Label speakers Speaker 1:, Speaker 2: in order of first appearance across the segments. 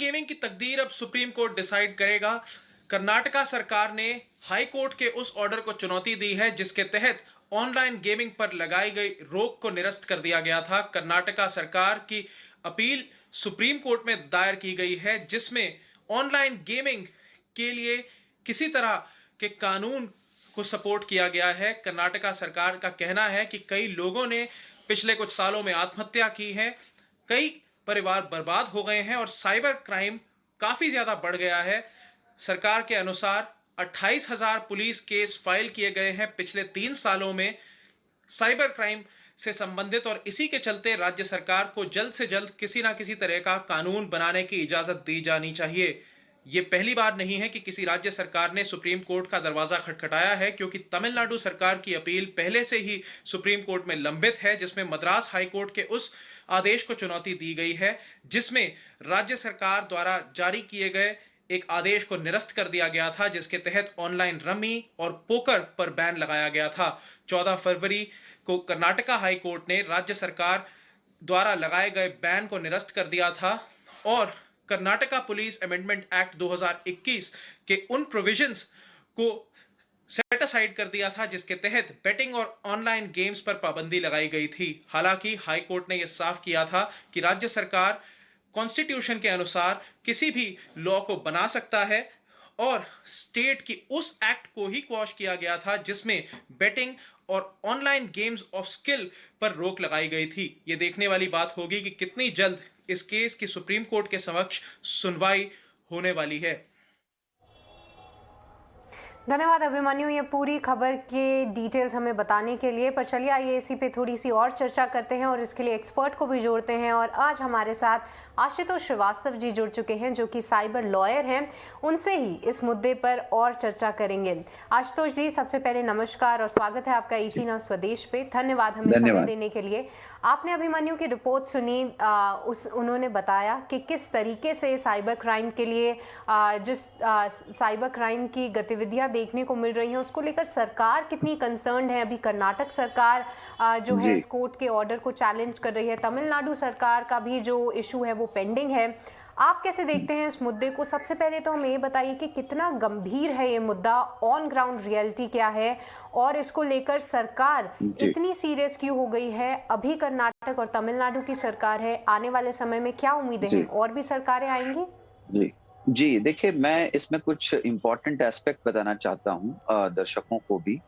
Speaker 1: Gaming की तकदीर अब सुप्रीम कोर्ट डिसाइड करेगा। कर्नाटका सरकार ने हाई कोर्ट के उस ऑर्डर को चुनौती दी है जिसके तहत ऑनलाइन गेमिंग पर लगाई गई रोक को निरस्त कर दिया गया था। कर्नाटका सरकार की अपील सुप्रीम कोर्ट में दायर की गई है जिसमें ऑनलाइन गेमिंग के लिए किसी तरह के कानून को सपोर्ट किया गया है। कर्नाटका सरकार का कहना है कि कई लोगों ने पिछले कुछ सालों में आत्महत्या की है, कई परिवार बर्बाद हो गए हैं और साइबर क्राइम काफी ज्यादा बढ़ गया है। सरकार के अनुसार 28,000 पुलिस केस फाइल किए गए हैं पिछले 3 सालों में साइबर क्राइम से संबंधित, और इसी के चलते राज्य सरकार को जल्द से जल्द किसी ना किसी तरह का कानून बनाने की इजाजत दी जानी चाहिए। ये पहली बार नहीं है कि किसी राज्य सरकार ने सुप्रीम कोर्ट का दरवाजा खटखटाया है, क्योंकि तमिलनाडु सरकार की अपील पहले से ही सुप्रीम कोर्ट में लंबित है, जिसमें मद्रास हाई कोर्ट के उस आदेश को चुनौती दी गई है जिसमें राज्य सरकार द्वारा जारी किए गए एक आदेश को निरस्त कर दिया गया था, जिसके तहत ऑनलाइन रमी और पोकर पर बैन लगाया गया था। 14 फरवरी को कर्नाटका हाई कोर्ट ने राज्य सरकार द्वारा लगाए गए बैन को निरस्त कर दिया था और कर्नाटका पुलिस अमेंडमेंट एक्ट 2021 के उन प्रोविजंस को सेट असाइड कर दिया था जिसके तहत बेटिंग और ऑनलाइन गेम्स पर पाबंदी लगाई गई थी। हालांकि हाई कोर्ट ने यह साफ किया था कि राज्य सरकार कॉन्स्टिट्यूशन के अनुसार किसी भी लॉ को बना सकता है, और स्टेट की उस एक्ट को ही क्वॉश किया गया था जिसमें बेटिंग और ऑनलाइन गेम्स ऑफ स्किल पर रोक लगाई गई थी। यह देखने वाली बात होगी कि कितनी जल्द इस केस की सुप्रीम कोर्ट के समक्ष सुनवाई होने वाली है।
Speaker 2: धन्यवाद अभिमन्यु, ये पूरी खबर के डिटेल्स हमें बताने के लिए। पर चलिए आइए इसी पे थोड़ी सी और चर्चा करते हैं और इसके लिए एक्सपर्ट को भी जोड़ते हैं। और आज हमारे साथ आशुतोष श्रीवास्तव जी जुड़ चुके हैं जो कि साइबर लॉयर हैं। उनसे ही इस मुद्दे पर और चर्चा करेंगे। आशुतोष जी, सबसे पहले नमस्कार और स्वागत है आपका ET Now स्वदेश पे। धन्यवाद हमें समय देने के लिए। आपने अभिमन्यु की रिपोर्ट सुनी, उन्होंने बताया कि किस तरीके से साइबर क्राइम के लिए जिस साइबर क्राइम की गतिविधियां देखने को मिल रही हैं उसको लेकर सरकार कितनी कंसर्न्ड है। अभी कर्नाटक सरकार जो है इस कोर्ट के ऑर्डर को चैलेंज कर रही है। तमिलनाडु सरकार का भी जो इशू है वो पेंडिंग है। आप कैसे देखते हैं इस मुद्दे को? सबसे पहले तो हमें ये बताइए कि कितना गंभीर है ये मुद्दा, ऑन ग्राउंड रियलिटी क्या है और इसको लेकर सरकार इतनी सीरियस क्यों हो गई है? अभी कर्नाटक और तमिलनाडु की सरकार है, आने वाले समय में क्या उम्मीदें हैं? और भी सरकारें आएंगी?
Speaker 3: जी, देखिए मैं इसमें कुछ इम्पोर्टेंट एस्पेक्ट बताना चाहता हूँ दर्शकों को भी।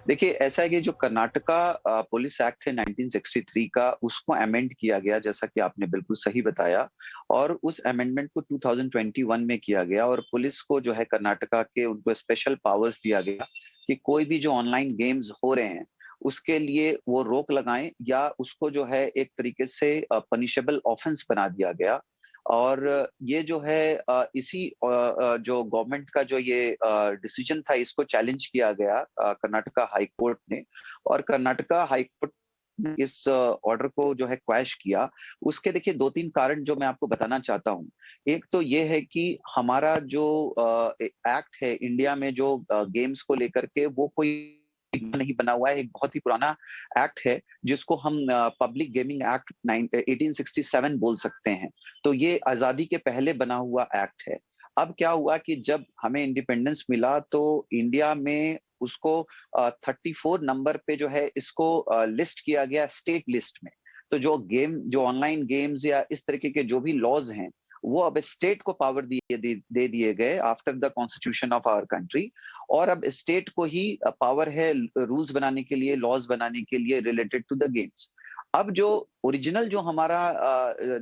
Speaker 3: देखिए ऐसा है कि जो कर्नाटका पुलिस एक्ट है 1963 का, उसको अमेंड किया गया जैसा कि आपने बिल्कुल सही बताया, और उस अमेंडमेंट को 2021 में किया गया और पुलिस को जो है कर्नाटका के उनको स्पेशल पावर्स दिया गया कि कोई भी जो ऑनलाइन गेम्स हो रहे हैं उसके लिए वो रोक लगाएं या उसको जो है एक तरीके से पनिशेबल ऑफेंस बना दिया गया। और ये जो है इसी जो गवर्नमेंट का जो ये डिसीजन था इसको चैलेंज किया गया कर्नाटका हाई कोर्ट ने, और कर्नाटका हाई कोर्ट ने इस ऑर्डर को जो है क्वैश किया। उसके देखिए 2-3 कारण जो मैं आपको बताना चाहता हूँ। एक तो ये है कि हमारा जो एक्ट है इंडिया में जो गेम्स को लेकर के वो कोई नहीं बना हुआ है, एक बहुत ही पुराना एक्ट है जिसको हम पब्लिक गेमिंग एक्ट 1867 बोल सकते हैं। तो ये आजादी के पहले बना हुआ एक्ट है। अब क्या हुआ कि जब हमें इंडिपेंडेंस मिला तो इंडिया में उसको 34 नंबर पे जो है इसको लिस्ट किया गया स्टेट लिस्ट में। तो जो ऑनलाइन गेम्स या इस तरीके के जो भी लॉज हैं वो अब स्टेट को पावर दे दिए गए after the constitution of our country, और अब स्टेट को ही पावर है रूल्स बनाने के लिए, लॉज बनाने के लिए रिलेटेड टू द गेम्स। अब जो ओरिजिनल जो हमारा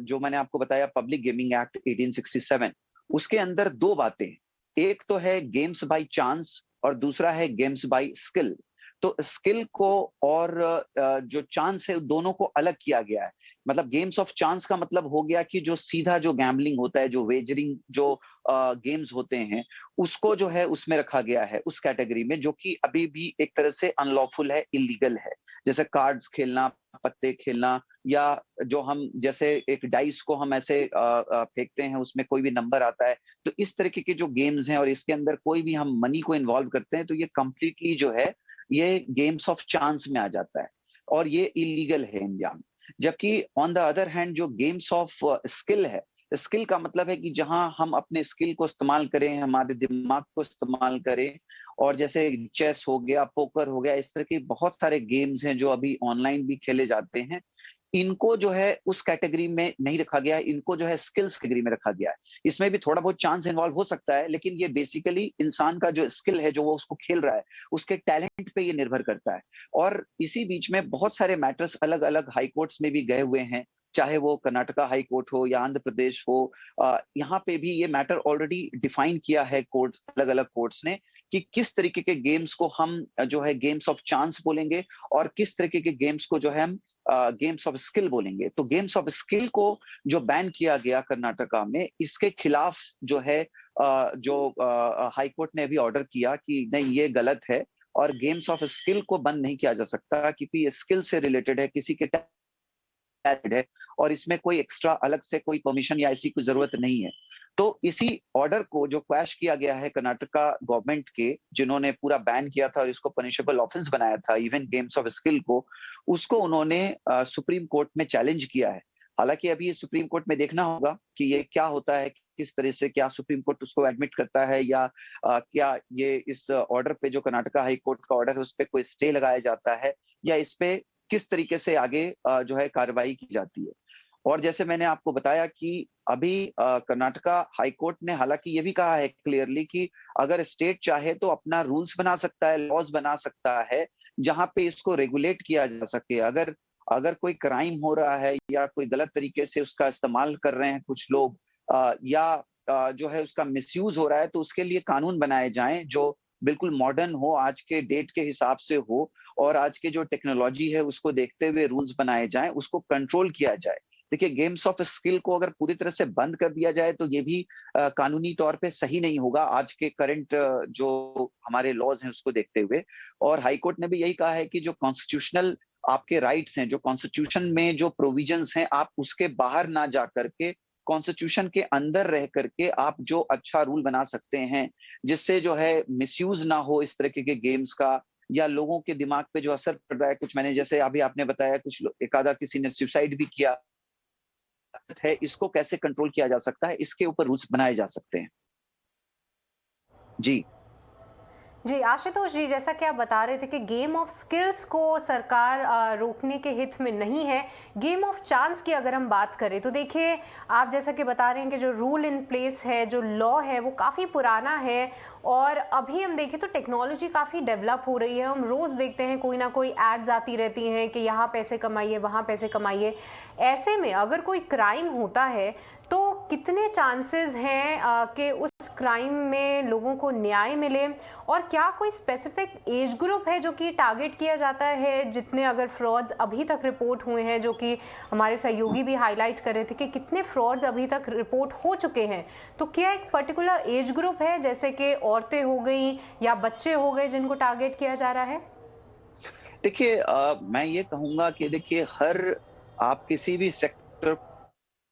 Speaker 3: जो मैंने आपको बताया पब्लिक गेमिंग एक्ट 1867, उसके अंदर 2 बातें, एक तो है गेम्स बाय चांस और दूसरा है गेम्स बाय स्किल। तो स्किल को और जो चांस है दोनों को अलग किया गया है। मतलब गेम्स ऑफ चांस का मतलब हो गया कि जो सीधा जो गैम्बलिंग होता है, जो वेजरिंग जो गेम्स होते हैं, उसको जो है उसमें रखा गया है उस कैटेगरी में, जो कि अभी भी एक तरह से अनलॉफुल है, इलीगल है। जैसे कार्ड्स खेलना, पत्ते खेलना, या जो हम जैसे एक डाइस को हम ऐसे फेंकते हैं उसमें कोई भी नंबर आता है। तो इस तरीके के जो गेम्स हैं और इसके अंदर कोई भी हम मनी को इन्वॉल्व करते हैं तो ये कंप्लीटली जो है ये गेम्स ऑफ चांस में आ जाता है और ये इलीगल है इंडिया में। जबकि ऑन द अदर हैंड जो गेम्स ऑफ स्किल है, स्किल का मतलब है कि जहां हम अपने स्किल को इस्तेमाल करें, हमारे दिमाग को इस्तेमाल करें। और जैसे चेस हो गया, पोकर हो गया, इस तरह के बहुत सारे गेम्स हैं जो अभी ऑनलाइन भी खेले जाते हैं। इनको जो है उस कैटेगरी में नहीं रखा गया है, इनको जो है स्किल्स कैटेगरी में रखा गया है। इसमें भी थोड़ा बहुत चांस इन्वॉल्व हो सकता है, लेकिन ये बेसिकली इंसान का जो स्किल है, जो वो उसको खेल रहा है, उसके टैलेंट पे ये निर्भर करता है। और इसी बीच में बहुत सारे मैटर्स अलग-अलग हाई कोर्ट्स में भी गए हुए हैं, चाहे वो कर्नाटका हाई कोर्ट हो या आंध्र प्रदेश हो। यहाँ पे भी ये मैटर ऑलरेडी डिफाइन किया है कोर्ट्स, अलग-अलग कोर्ट्स ने, कि किस तरीके के गेम्स को हम जो है गेम्स ऑफ चांस बोलेंगे और किस तरीके के गेम्स को जो है हम गेम्स ऑफ स्किल बोलेंगे। तो गेम्स ऑफ स्किल को जो बैन किया गया कर्नाटका में, इसके खिलाफ जो है हाई कोर्ट ने अभी ऑर्डर किया कि नहीं, ये गलत है और गेम्स ऑफ स्किल को बंद नहीं किया जा सकता, क्योंकि ये स्किल से रिलेटेड है, किसी के टैलेंट है और इसमें कोई एक्स्ट्रा अलग से कोई परमिशन या ऐसी कोई जरूरत नहीं है। तो इसी ऑर्डर को जो क्वैश किया गया है कर्नाटका गवर्नमेंट के, जिन्होंने पूरा बैन किया था और इसको पनिशेबल ऑफेंस बनाया था इवन गेम्स ऑफ स्किल को, उसको उन्होंने सुप्रीम कोर्ट में चैलेंज किया है। हालांकि अभी सुप्रीम कोर्ट में देखना होगा कि ये क्या होता है, किस तरह से, क्या सुप्रीम कोर्ट उसको एडमिट करता है या क्या ये इस ऑर्डर पे, जो कर्नाटका हाई कोर्ट का ऑर्डर है, उस पे कोई स्टे लगाया जाता है या इस पे किस तरीके से आगे जो है कार्रवाई की जाती है। और जैसे मैंने आपको बताया कि अभी कर्नाटका हाई कोर्ट ने हालांकि ये भी कहा है क्लियरली कि अगर स्टेट चाहे तो अपना रूल्स बना सकता है, लॉज बना सकता है, जहां पे इसको रेगुलेट किया जा सके। अगर अगर कोई क्राइम हो रहा है या कोई गलत तरीके से उसका इस्तेमाल कर रहे हैं कुछ लोग, या जो है उसका मिसयूज हो रहा है, तो उसके लिए कानून बनाए जाएं जो बिल्कुल मॉडर्न हो, आज के डेट के हिसाब से हो और आज के जो टेक्नोलॉजी है उसको देखते हुए रूल्स बनाए जाएं, उसको कंट्रोल किया जाए। देखिए, गेम्स ऑफ स्किल को अगर पूरी तरह से बंद कर दिया जाए तो ये भी कानूनी तौर पे सही नहीं होगा, आज के करंट जो हमारे लॉज हैं उसको देखते हुए। और हाई कोर्ट ने भी यही कहा है कि जो कॉन्स्टिट्यूशनल आपके राइट्स हैं, जो कॉन्स्टिट्यूशन में जो प्रोविजंस हैं, आप उसके बाहर ना जा करके कॉन्स्टिट्यूशन के अंदर रह करके आप जो अच्छा रूल बना सकते हैं, जिससे जो है मिसयूज ना हो इस तरह के गेम्स का, या लोगों के दिमाग पे जो असर पड़ रहा है, कुछ मैंने जैसे अभी आपने बताया, कुछ एक आधा किसी ने सुसाइड भी किया है, इसको कैसे कंट्रोल किया जा सकता है, इसके ऊपर रूल्स बनाए जा सकते हैं। जी।
Speaker 2: जी, आशुतोष जी, जैसा कि आप बता रहे थे कि गेम ऑफ स्किल्स को सरकार रोकने के हित में नहीं है। गेम ऑफ चांस की अगर हम बात करें तो देखिए, आप जैसा कि बता रहे हैं कि जो रूल इन प्लेस है, जो लॉ है, वो काफ़ी पुराना है और अभी हम देखें तो टेक्नोलॉजी काफ़ी डेवलप हो रही है। हम रोज़ देखते हैं कोई ना कोई एड्स आती रहती हैं कि यहाँ पैसे कमाइए, वहाँ पैसे कमाइए। ऐसे में अगर कोई क्राइम होता है तो कितने चांसेस हैं कि उस क्राइम में लोगों को न्याय मिले, और क्या कोई स्पेसिफिक एज ग्रुप है जो कि टारगेट किया जाता है? जितने अगर फ्रॉड्स अभी तक रिपोर्ट हुए हैं, जो कि हमारे सहयोगी भी हाईलाइट कर रहे थे कि कितने फ्रॉड्स अभी तक रिपोर्ट हो चुके हैं, तो क्या एक पर्टिकुलर एज ग्रुप है, जैसे कि औरतें हो गई या बच्चे हो गए, जिनको टारगेट किया जा रहा है?
Speaker 3: देखिए, मैं ये कहूंगा कि देखिए, आप किसी भी सेक्टर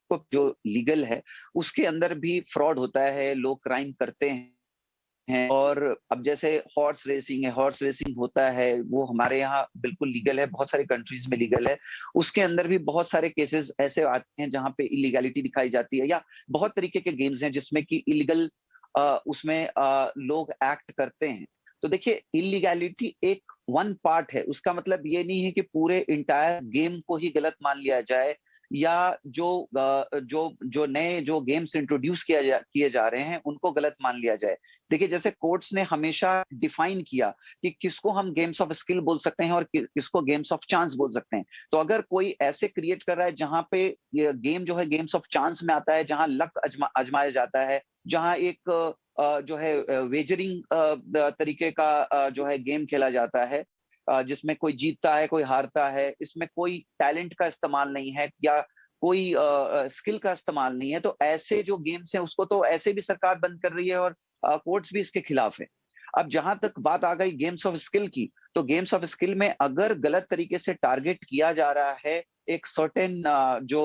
Speaker 3: को जो लीगल है उसके अंदर भी फ्रॉड होता है, लोग क्राइम करते हैं। और अब जैसे हॉर्स रेसिंग है, हॉर्स रेसिंग होता है, वो हमारे यहाँ बिल्कुल लीगल है, बहुत सारे कंट्रीज में लीगल है। उसके अंदर भी बहुत सारे केसेस ऐसे आते हैं जहां पे इलीगैलिटी दिखाई जाती है, या बहुत तरीके के गेम्स हैं जिसमें कि इलीगल उसमें लोग एक्ट करते हैं। तो देखिए, इलीगैलिटी एक वन पार्ट है, उसका मतलब ये नहीं है कि पूरे इंटायर गेम को ही गलत मान लिया जाए, या जो नए जो गेम्स इंट्रोड्यूस किए जा रहे हैं उनको गलत मान लिया जाए। देखिए, जैसे कोर्ट्स ने हमेशा डिफाइन किया कि किसको हम गेम्स ऑफ स्किल बोल सकते हैं और किसको गेम्स ऑफ चांस बोल सकते हैं। तो अगर कोई ऐसे क्रिएट कर रहा है जहां पे ये गेम जो है गेम्स ऑफ चांस में आता है, जहां लक आजमाया जाता है, जहां एक जो है वेजरिंग तरीके का जो है गेम खेला जाता है, जिसमें कोई जीतता है, कोई हारता है, इसमें कोई टैलेंट का इस्तेमाल नहीं है या कोई स्किल का इस्तेमाल नहीं है, तो ऐसे जो गेम्स हैं उसको तो ऐसे भी सरकार बंद कर रही है और कोर्ट्स भी इसके खिलाफ है। अब जहां तक बात आ गई गेम्स ऑफ स्किल की, तो गेम्स ऑफ स्किल में अगर गलत तरीके से टारगेट किया जा रहा है एक सर्टेन जो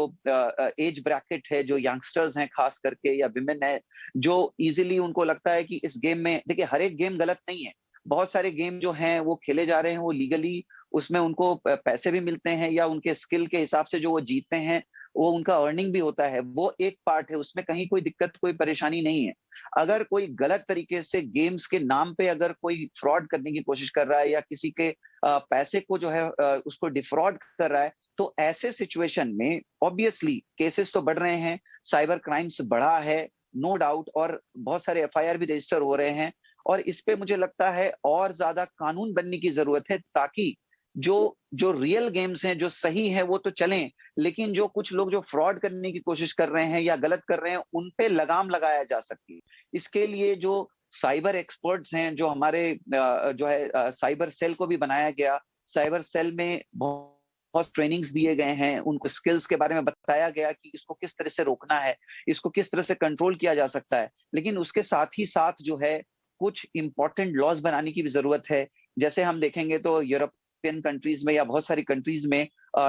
Speaker 3: एज ब्रैकेट है, जो यंगस्टर्स हैं खास करके, या विमेन है, जो इजीली उनको लगता है कि इस गेम में, देखिए हर एक गेम गलत नहीं है, बहुत सारे गेम जो हैं वो खेले जा रहे हैं, वो लीगली उसमें उनको पैसे भी मिलते हैं, या उनके स्किल के हिसाब से जो वो जीतते हैं वो उनका अर्निंग भी होता है, वो एक पार्ट है, उसमें कहीं कोई दिक्कत, कोई परेशानी नहीं है। अगर कोई गलत तरीके से गेम्स के नाम पे अगर कोई फ्रॉड करने की कोशिश कर रहा है या किसी के पैसे को जो है उसको डिफ्रॉड कर रहा है, तो ऐसे सिचुएशन में ऑब्वियसली केसेस तो बढ़ रहे हैं, साइबर क्राइम्स बढ़ा है, नो डाउट, और बहुत सारे एफआईआर भी रजिस्टर हो रहे हैं। और इस पे मुझे लगता है और ज्यादा कानून बनने की जरूरत है, ताकि जो जो रियल गेम्स हैं, जो सही हैं, वो तो चलें, लेकिन जो कुछ लोग जो फ्रॉड करने की कोशिश कर रहे हैं या गलत कर रहे हैं, उन पे लगाम लगाया जा सके। इसके लिए जो साइबर एक्सपर्ट्स हैं, जो हमारे जो है साइबर सेल को भी बनाया गया, साइबर सेल में बहुत ट्रेनिंग्स दिए गए हैं, उनको स्किल्स के बारे में बताया गया कि इसको किस तरह से रोकना है, इसको किस तरह से कंट्रोल किया जा सकता है। लेकिन उसके साथ ही साथ जो है कुछ इंपॉर्टेंट लॉज बनाने की भी जरूरत है। जैसे हम देखेंगे तो यूरोपियन कंट्रीज में या बहुत सारी कंट्रीज में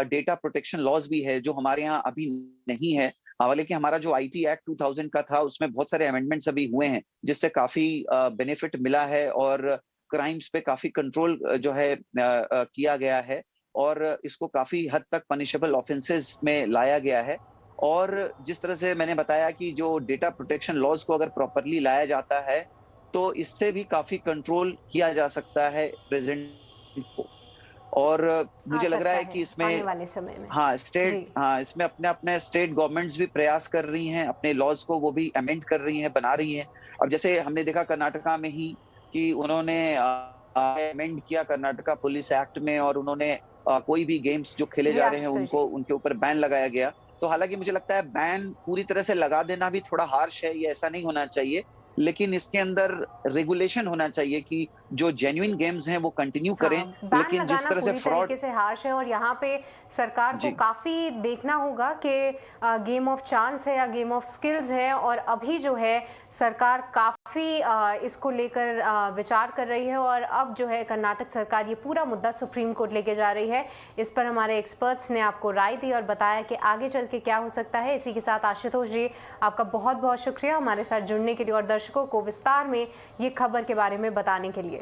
Speaker 3: डेटा प्रोटेक्शन लॉज भी है, जो हमारे यहाँ अभी नहीं है। हालांकि हमारा जो आईटी एक्ट 2000 का था, उसमें बहुत सारे अमेंडमेंट्स अभी हुए हैं, जिससे काफी बेनिफिट मिला है और क्राइम्स पे काफी कंट्रोल जो है किया गया है, और इसको काफी हद तक पनिशेबल ऑफेंसेस में लाया गया है। और जिस तरह से मैंने बताया कि जो डेटा प्रोटेक्शन लॉज को अगर प्रॉपरली लाया जाता है, तो इससे भी काफी कंट्रोल किया जा सकता है प्रेजेंट को। और
Speaker 2: आ
Speaker 3: मुझे लग रहा
Speaker 2: सकता
Speaker 3: है कि
Speaker 2: है आने
Speaker 3: इसमें
Speaker 2: वाले समय में। जी।
Speaker 3: हाँ, इसमें अपने अपने स्टेट गवर्नमेंट्स भी प्रयास कर रही हैं, अपने लॉज को वो भी अमेंड कर रही हैं, बना रही हैं। अब जैसे हमने देखा कर्नाटका में ही कि उन्होंने अमेंड किया कर्नाटका पुलिस एक्ट में, और उन्होंने कोई भी गेम्स जो खेले
Speaker 2: जी
Speaker 3: जा रहे हैं
Speaker 2: आशुतोष
Speaker 3: उनको
Speaker 2: जी।
Speaker 3: उनके ऊपर बैन लगाया गया। तो हालांकि मुझे लगता है बैन पूरी तरह से लगा देना भी थोड़ा हार्श है, ये ऐसा नहीं होना चाहिए, लेकिन इसके अंदर रेगुलेशन होना चाहिए कि जो जेन्युइन गेम्स हैं वो कंटिन्यू करें,
Speaker 2: हाँ, बैन
Speaker 3: लेकिन जिस
Speaker 2: लगाना
Speaker 3: तरह से
Speaker 2: पूरी
Speaker 3: फ्रॉड।
Speaker 2: तरीके से हार्श है और यहाँ पे सरकार को
Speaker 3: जी
Speaker 2: काफ़ी देखना होगा कि गेम ऑफ चांस है या गेम ऑफ स्किल्स है, और अभी जो है सरकार काफ़ी इसको लेकर विचार कर रही है, और अब जो है कर्नाटक सरकार ये पूरा मुद्दा सुप्रीम कोर्ट लेके जा रही है। इस पर हमारे एक्सपर्ट्स ने आपको राय दी और बताया कि आगे चल के क्या हो सकता है। इसी के साथ आशुतोष जी, आपका बहुत बहुत शुक्रिया हमारे साथ जुड़ने के लिए और दर्शकों को विस्तार में ये खबर के बारे में बताने के लिए।